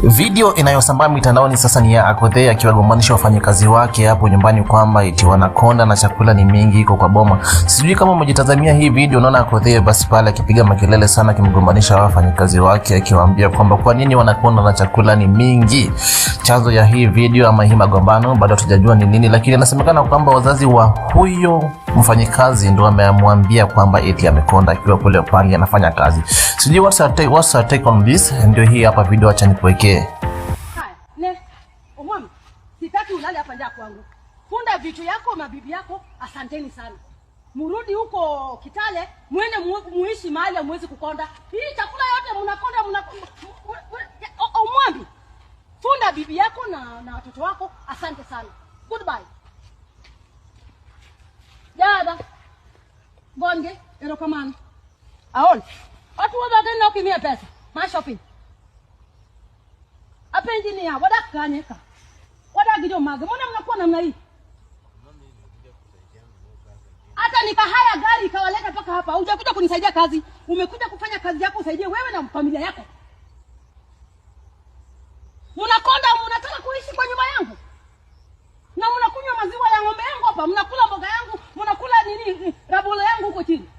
Video inayosambaa mitandaoni sasa ni ya Akothee akiwagombanisha wafanyakazi wake hapo nyumbani kwamba eti wanakonda na chakula ni mingi iko kwa boma. Sijui kama umejitazamia hii video, unaona Akothee basi pale akipiga makelele sana akimgombanisha wafanyakazi wake akiwaambia kwamba kwa nini wanakonda na chakula ni mingi. Chanzo ya hii video ama hii magombano bado hatujajua ni nini, lakini inasemekana kwamba wazazi wa huyo mfanyikazi ndio amemwambia kwamba eti amekonda akiwa kule pale anafanya kazi. Sijui what's her take on this? Ndio hii hapa video, acha nikuwekee. Haya, ne, omwami, sitaki ulale hapa nje kwangu. Funda vitu yako mabibi yako, asanteni sana. Murudi huko Kitale, muende muishi mahali hamwezi kukonda. Hii chakula yote mnakonda omwami. Funda bibi yako na watoto wako, asante sana. Goodbye. Jada. Bonge, erokamano. Aol. Watu wabageni na ukimia pesa. Ma shopping. Apa engineer, wada kanyeka. Wada gido mage. Mbona mnakuwa namna hii? Hata nikahaya gari kawaleta paka hapa. Hujakuja kunisaidia kazi. Umekuja kufanya kazi yako usaidie wewe na familia yako. Mnakonda, mnataka kuishi kwa nyumba yangu. Na mnakunywa maziwa ya ng'ombe yangu hapa. Mnakula mboga yangu, mnakula nini? Rabolo yangu huko chini.